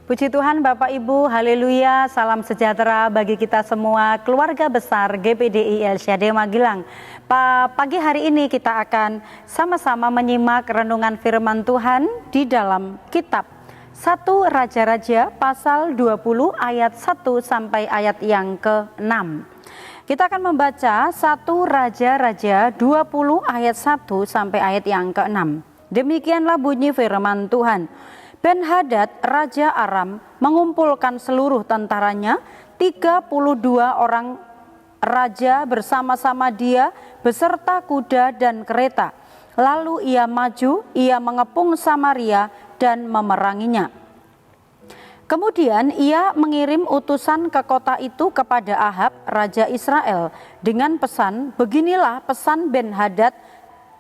Puji Tuhan Bapak Ibu, haleluya, salam sejahtera bagi kita semua, keluarga besar GPDI El Shaddai Magelang. Pagi hari ini kita akan sama-sama menyimak renungan firman Tuhan di dalam kitab 1 Raja-Raja pasal 20 ayat 1 sampai ayat yang ke-6. Kita akan membaca 1 Raja-Raja 20 ayat 1 sampai ayat yang ke-6. Demikianlah bunyi firman Tuhan. Ben-Hadad, Raja Aram, mengumpulkan seluruh tentaranya, 32 orang raja bersama-sama dia, beserta kuda dan kereta. Lalu ia maju, ia mengepung Samaria dan memeranginya. Kemudian ia mengirim utusan ke kota itu kepada Ahab, Raja Israel, dengan pesan, beginilah pesan Ben-Hadad,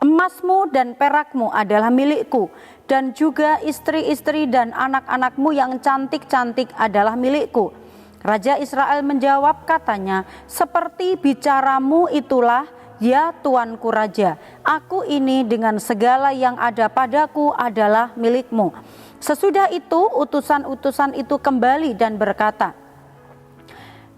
emasmu dan perakmu adalah milikku, dan juga istri-istri dan anak-anakmu yang cantik-cantik adalah milikku. Raja Israel menjawab katanya, seperti bicaramu itulah ya tuanku raja, aku ini dengan segala yang ada padaku adalah milikmu. Sesudah itu utusan-utusan itu kembali dan berkata,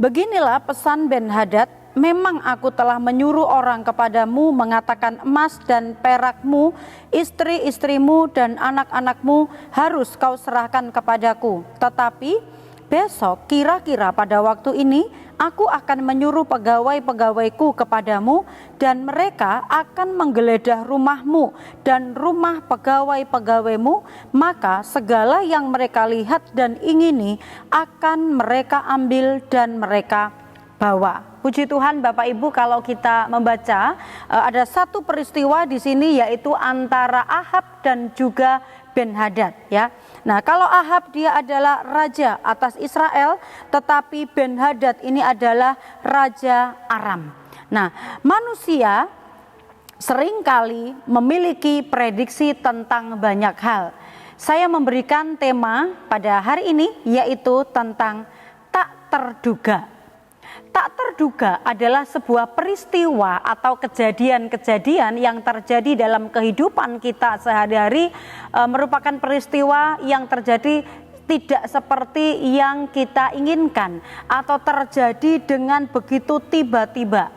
beginilah pesan Ben-Hadad, memang aku telah menyuruh orang kepadamu mengatakan emas dan perakmu, istri-istrimu dan anak-anakmu harus kau serahkan kepadaku. Tetapi besok kira-kira pada waktu ini aku akan menyuruh pegawai-pegawaiku kepadamu dan mereka akan menggeledah rumahmu dan rumah pegawai-pegawaimu, maka segala yang mereka lihat dan ingini akan mereka ambil dan mereka bawa. Puji Tuhan Bapak Ibu, kalau kita membaca ada satu peristiwa di sini yaitu antara Ahab dan juga Ben-Hadad ya. Nah, kalau Ahab dia adalah raja atas Israel, tetapi Ben-Hadad ini adalah raja Aram. Nah, manusia seringkali memiliki prediksi tentang banyak hal. Saya memberikan tema pada hari ini yaitu tentang tak terduga. Tak terduga adalah sebuah peristiwa atau kejadian-kejadian yang terjadi dalam kehidupan kita sehari-hari, merupakan peristiwa yang terjadi tidak seperti yang kita inginkan atau terjadi dengan begitu tiba-tiba.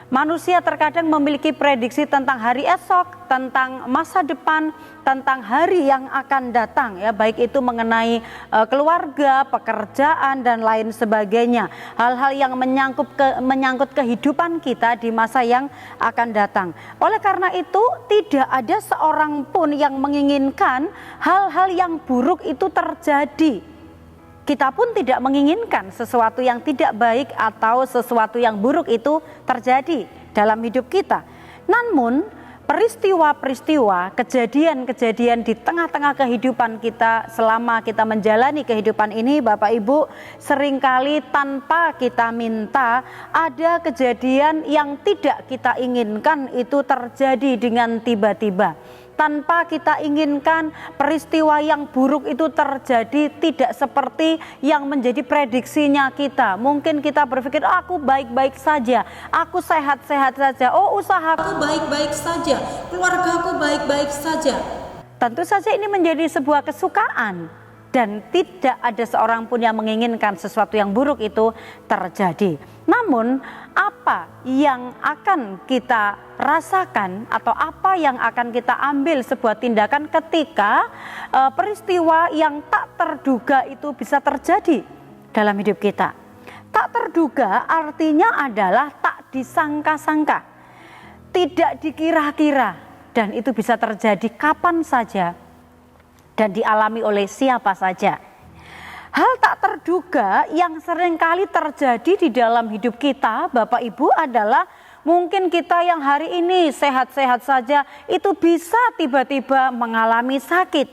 Manusia terkadang memiliki prediksi tentang hari esok, tentang masa depan, tentang hari yang akan datang ya, baik itu mengenai keluarga, pekerjaan dan lain sebagainya. Hal-hal yang menyangkut kehidupan kita di masa yang akan datang. Oleh karena itu tidak ada seorang pun yang menginginkan hal-hal yang buruk itu terjadi. Kita pun tidak menginginkan sesuatu yang tidak baik atau sesuatu yang buruk itu terjadi dalam hidup kita. Namun peristiwa-peristiwa, kejadian-kejadian di tengah-tengah kehidupan kita selama kita menjalani kehidupan ini, Bapak Ibu, seringkali tanpa kita minta ada kejadian yang tidak kita inginkan itu terjadi dengan tiba-tiba. Tanpa kita inginkan peristiwa yang buruk itu terjadi tidak seperti yang menjadi prediksinya kita. Mungkin kita berpikir, aku baik-baik saja, aku sehat-sehat saja, usahaku baik-baik saja, keluargaku baik-baik saja. Tentu saja ini menjadi sebuah kesukaan dan tidak ada seorang pun yang menginginkan sesuatu yang buruk itu terjadi. Namun apa yang akan kita rasakan atau apa yang akan kita ambil sebuah tindakan ketika peristiwa yang tak terduga itu bisa terjadi dalam hidup kita? Tak terduga artinya adalah tak disangka-sangka, tidak dikira-kira, dan itu bisa terjadi kapan saja dan dialami oleh siapa saja. Hal tak terduga yang seringkali terjadi di dalam hidup kita, Bapak Ibu, adalah mungkin kita yang hari ini sehat-sehat saja itu bisa tiba-tiba mengalami sakit.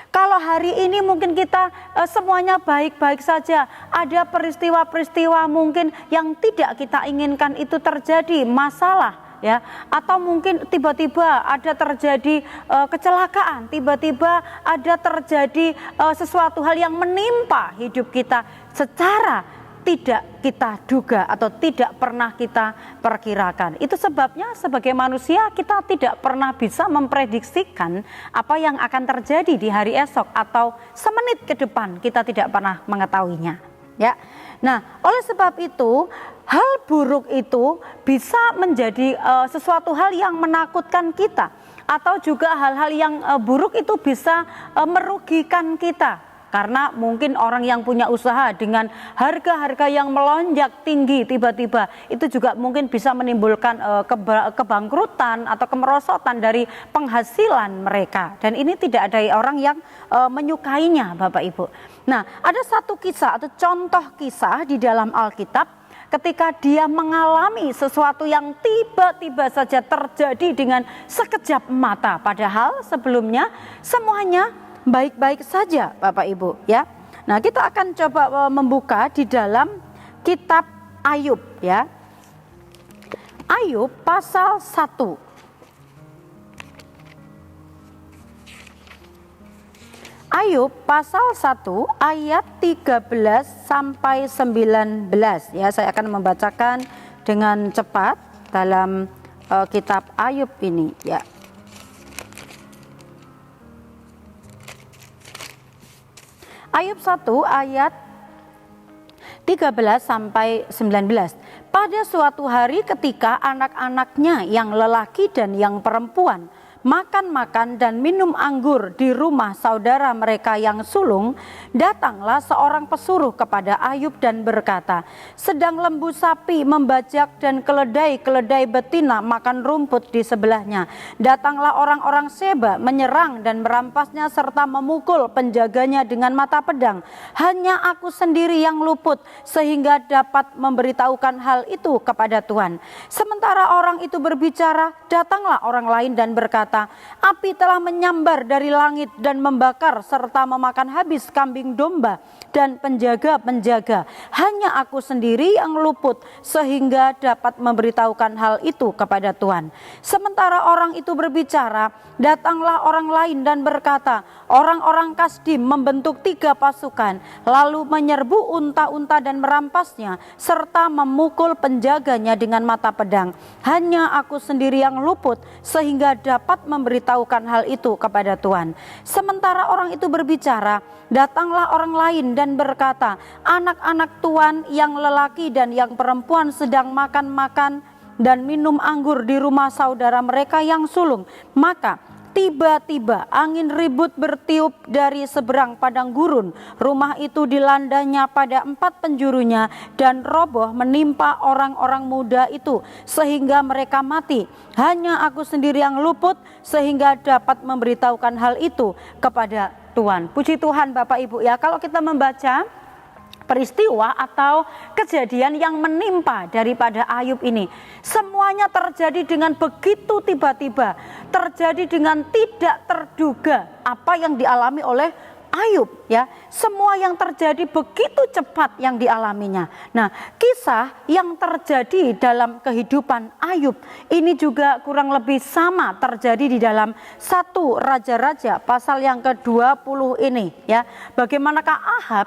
Kalau hari ini mungkin kita semuanya baik-baik saja, ada peristiwa-peristiwa mungkin yang tidak kita inginkan itu terjadi, masalah ya, atau mungkin tiba-tiba ada terjadi kecelakaan, tiba-tiba ada terjadi sesuatu hal yang menimpa hidup kita secara tidak kita duga atau tidak pernah kita perkirakan. Itu sebabnya sebagai manusia kita tidak pernah bisa memprediksikan apa yang akan terjadi di hari esok atau semenit ke depan, kita tidak pernah mengetahuinya. Ya. Nah, oleh sebab itu hal buruk itu bisa menjadi sesuatu hal yang menakutkan kita, atau juga hal-hal yang buruk itu bisa merugikan kita. Karena mungkin orang yang punya usaha dengan harga-harga yang melonjak tinggi tiba-tiba, itu juga mungkin bisa menimbulkan kebangkrutan atau kemerosotan dari penghasilan mereka. Dan ini tidak ada orang yang menyukainya, Bapak Ibu. Nah, ada satu kisah atau contoh kisah di dalam Alkitab ketika dia mengalami sesuatu yang tiba-tiba saja terjadi dengan sekejap mata, padahal sebelumnya semuanya baik-baik saja, Bapak Ibu, ya. Nah, kita akan coba membuka di dalam kitab Ayub, ya. Ayub pasal 1. Ayub pasal 1 ayat 13 sampai 19, ya. Saya akan membacakan dengan cepat dalam kitab Ayub ini, ya. Ayub 1 ayat 13 sampai 19. Pada suatu hari ketika anak-anaknya yang lelaki dan yang perempuan makan-makan dan minum anggur di rumah saudara mereka yang sulung, datanglah seorang pesuruh kepada Ayub dan berkata, sedang lembu sapi membajak dan keledai-keledai betina makan rumput di sebelahnya. Datanglah orang-orang Seba menyerang dan merampasnya serta memukul penjaganya dengan mata pedang. Hanya aku sendiri yang luput sehingga dapat memberitahukan hal itu kepada Tuhan. Sementara orang itu berbicara, datanglah orang lain dan berkata, api telah menyambar dari langit dan membakar serta memakan habis kambing domba dan penjaga-penjaga. Hanya aku sendiri yang luput sehingga dapat memberitahukan hal itu kepada Tuhan. Sementara orang itu berbicara, datanglah orang lain dan berkata, orang-orang Kasdim membentuk 3 pasukan, lalu menyerbu unta-unta dan merampasnya, serta memukul penjaganya dengan mata pedang. Hanya aku sendiri yang luput sehingga dapat memberitahukan hal itu kepada Tuhan. Sementara orang itu berbicara, datanglah orang lain dan berkata, anak-anak Tuhan yang lelaki dan yang perempuan sedang makan-makan dan minum anggur di rumah saudara mereka yang sulung. Maka tiba-tiba angin ribut bertiup dari seberang padang gurun. Rumah itu dilandanya pada 4 penjurunya dan roboh menimpa orang-orang muda itu sehingga mereka mati. Hanya aku sendiri yang luput sehingga dapat memberitahukan hal itu kepada Tuhan. Puji Tuhan Bapak Ibu, ya. Kalau kita membaca peristiwa atau kejadian yang menimpa daripada Ayub ini, semuanya terjadi dengan begitu tiba-tiba, terjadi dengan tidak terduga apa yang dialami oleh Ayub, ya. Semua yang terjadi begitu cepat yang dialaminya. Nah, kisah yang terjadi dalam kehidupan Ayub ini juga kurang lebih sama terjadi di dalam 1 Raja-Raja pasal yang ke-20 ini, ya. Bagaimanakah Ahab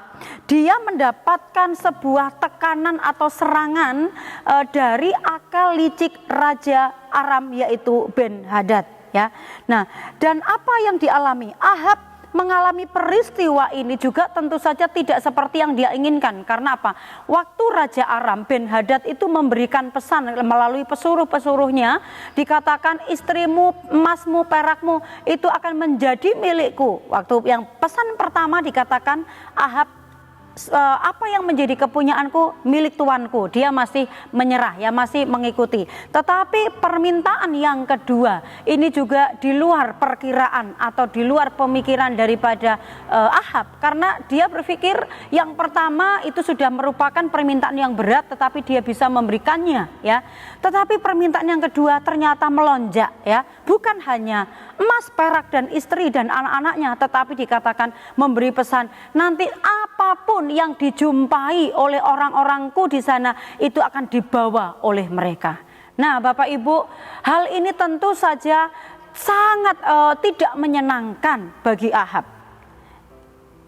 dia mendapatkan sebuah tekanan atau serangan dari akal licik Raja Aram, yaitu Ben-Hadad, ya. Nah, dan apa yang dialami Ahab mengalami peristiwa ini juga tentu saja tidak seperti yang dia inginkan. Karena apa? Waktu Raja Aram, Ben-Hadad itu memberikan pesan melalui pesuruh-pesuruhnya, dikatakan istrimu, emasmu, perakmu itu akan menjadi milikku. Waktu yang pesan pertama dikatakan Ahab, apa yang menjadi kepunyaanku milik tuanku, dia masih menyerah, ya, masih mengikuti. Tetapi permintaan yang kedua ini juga di luar perkiraan atau di luar pemikiran daripada Ahab, karena dia berpikir yang pertama itu sudah merupakan permintaan yang berat tetapi dia bisa memberikannya, ya. Tetapi permintaan yang kedua ternyata melonjak, ya. Bukan hanya emas, perak dan istri dan anak-anaknya, tetapi dikatakan memberi pesan, nanti apapun yang dijumpai oleh orang-orangku di sana itu akan dibawa oleh mereka. Nah, Bapak Ibu, hal ini tentu saja sangat tidak menyenangkan bagi Ahab.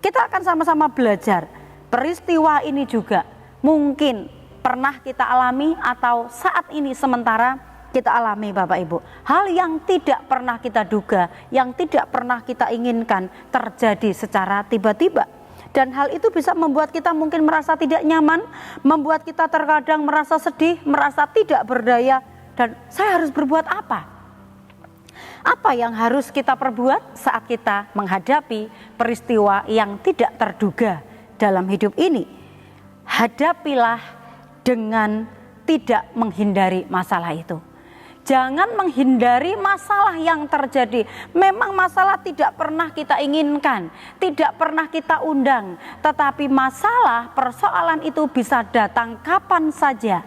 Kita akan sama-sama belajar peristiwa ini juga mungkin pernah kita alami atau saat ini sementara kita alami Bapak Ibu. Hal yang tidak pernah kita duga, yang tidak pernah kita inginkan terjadi secara tiba-tiba. Dan hal itu bisa membuat kita mungkin merasa tidak nyaman, membuat kita terkadang merasa sedih, merasa tidak berdaya. Dan saya harus berbuat apa? Apa yang harus kita perbuat saat kita menghadapi peristiwa yang tidak terduga dalam hidup ini? Hadapilah dengan tidak menghindari masalah itu. Jangan menghindari masalah yang terjadi. Memang masalah tidak pernah kita inginkan, tidak pernah kita undang. Tetapi masalah, persoalan itu bisa datang kapan saja,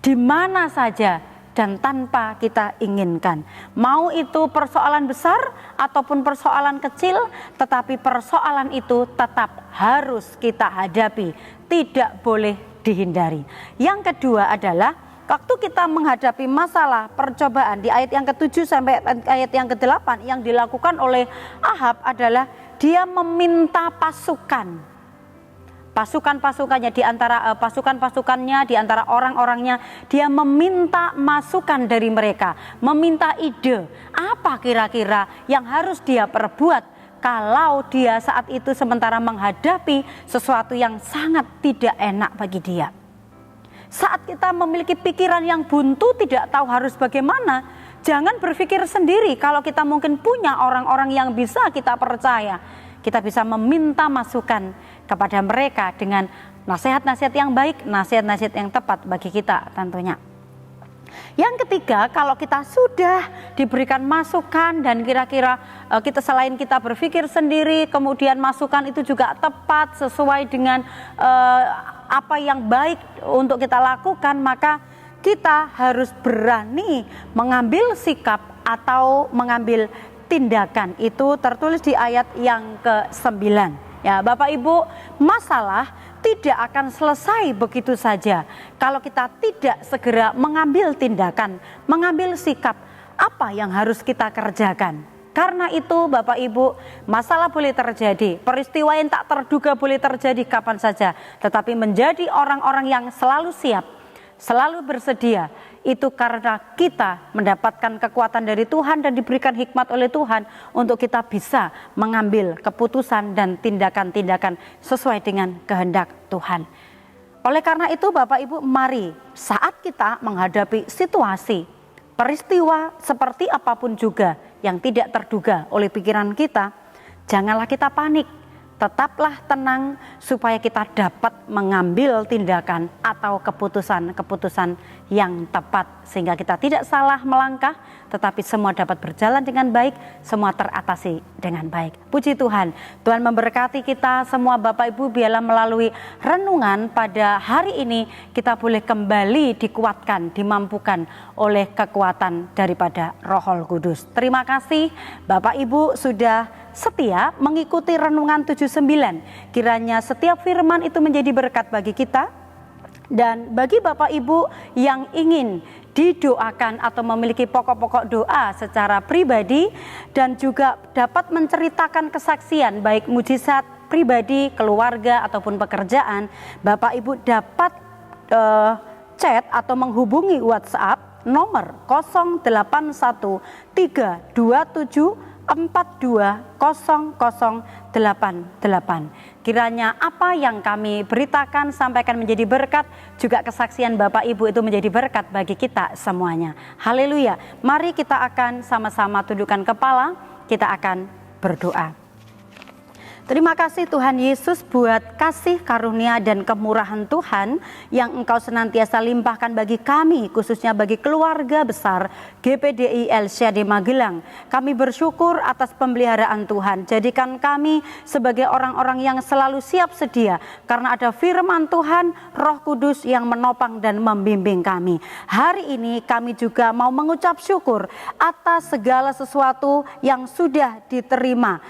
di mana saja, dan tanpa kita inginkan. Mau itu persoalan besar ataupun persoalan kecil, tetapi persoalan itu tetap harus kita hadapi, tidak boleh dihindari. Yang kedua adalah waktu kita menghadapi masalah percobaan di ayat yang ke-7 sampai ayat yang ke-8, yang dilakukan oleh Ahab adalah dia meminta pasukannya di antara pasukannya di antara orang-orangnya, dia meminta masukan dari mereka, meminta ide apa kira-kira yang harus dia perbuat kalau dia saat itu sementara menghadapi sesuatu yang sangat tidak enak bagi dia. Saat kita memiliki pikiran yang buntu, tidak tahu harus bagaimana, jangan berpikir sendiri. Kalau kita mungkin punya orang-orang yang bisa kita percaya, kita bisa meminta masukan kepada mereka dengan nasihat-nasihat yang baik, nasihat-nasihat yang tepat bagi kita tentunya. Yang ketiga, kalau kita sudah diberikan masukan dan kira-kira kita selain kita berpikir sendiri, kemudian masukan itu juga tepat sesuai dengan apa yang baik untuk kita lakukan, maka kita harus berani mengambil sikap atau mengambil tindakan. Itu tertulis di ayat yang ke-9. Ya, Bapak Ibu, masalah tidak akan selesai begitu saja kalau kita tidak segera mengambil tindakan, mengambil sikap apa yang harus kita kerjakan. Karena itu Bapak Ibu, masalah boleh terjadi, peristiwa yang tak terduga boleh terjadi kapan saja, tetapi menjadi orang-orang yang selalu siap, selalu bersedia, itu karena kita mendapatkan kekuatan dari Tuhan dan diberikan hikmat oleh Tuhan untuk kita bisa mengambil keputusan dan tindakan-tindakan sesuai dengan kehendak Tuhan. Oleh karena itu Bapak Ibu, mari saat kita menghadapi situasi, peristiwa seperti apapun juga yang tidak terduga oleh pikiran kita, janganlah kita panik, tetaplah tenang supaya kita dapat mengambil tindakan atau keputusan-keputusan yang tepat sehingga kita tidak salah melangkah, tetapi semua dapat berjalan dengan baik, semua teratasi dengan baik. Puji Tuhan, Tuhan memberkati kita semua Bapak Ibu, biarlah melalui renungan pada hari ini kita boleh kembali dikuatkan, dimampukan oleh kekuatan daripada Roh Kudus. Terima kasih Bapak Ibu sudah setia mengikuti renungan 79. Kiranya setiap firman itu menjadi berkat bagi kita. Dan bagi Bapak Ibu yang ingin didoakan atau memiliki pokok-pokok doa secara pribadi dan juga dapat menceritakan kesaksian baik mujizat pribadi, keluarga ataupun pekerjaan, Bapak Ibu dapat chat atau menghubungi WhatsApp nomor 081327420088. Kiranya apa yang kami beritakan sampaikan menjadi berkat, juga kesaksian Bapak Ibu itu menjadi berkat bagi kita semuanya. Haleluya. Mari kita akan sama-sama tundukkan kepala, kita akan berdoa. Terima kasih Tuhan Yesus buat kasih karunia dan kemurahan Tuhan yang Engkau senantiasa limpahkan bagi kami, khususnya bagi keluarga besar GPDI El Shaddai Magelang. Kami bersyukur atas pemeliharaan Tuhan. Jadikan kami sebagai orang-orang yang selalu siap sedia karena ada firman Tuhan, Roh Kudus yang menopang dan membimbing kami. Hari ini kami juga mau mengucap syukur atas segala sesuatu yang sudah diterima.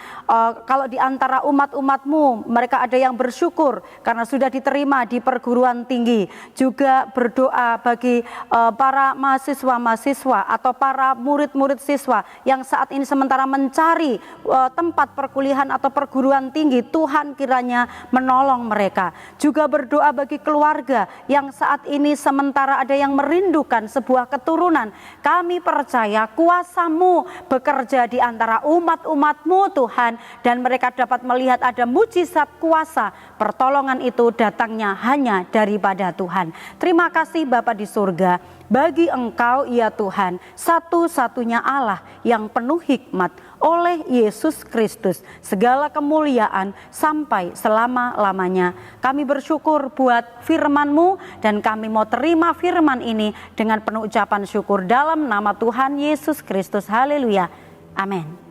Kalau di antara umat-umat-Mu, mereka ada yang bersyukur karena sudah diterima di perguruan tinggi. Juga berdoa bagi para mahasiswa-mahasiswa atau para murid-murid siswa yang saat ini sementara mencari tempat perkuliahan atau perguruan tinggi. Tuhan kiranya menolong mereka. Juga berdoa bagi keluarga yang saat ini sementara ada yang merindukan sebuah keturunan. Kami percaya kuasa-Mu bekerja di antara umat-umat-Mu Tuhan, dan mereka dapat melihat ada mujizat kuasa. Pertolongan itu datangnya hanya daripada Tuhan. Terima kasih Bapa di surga, bagi Engkau ya Tuhan, satu-satunya Allah yang penuh hikmat. Oleh Yesus Kristus segala kemuliaan sampai selama-lamanya. Kami bersyukur buat firman-Mu, dan kami mau terima firman ini dengan penuh ucapan syukur dalam nama Tuhan Yesus Kristus. Haleluya. Amin.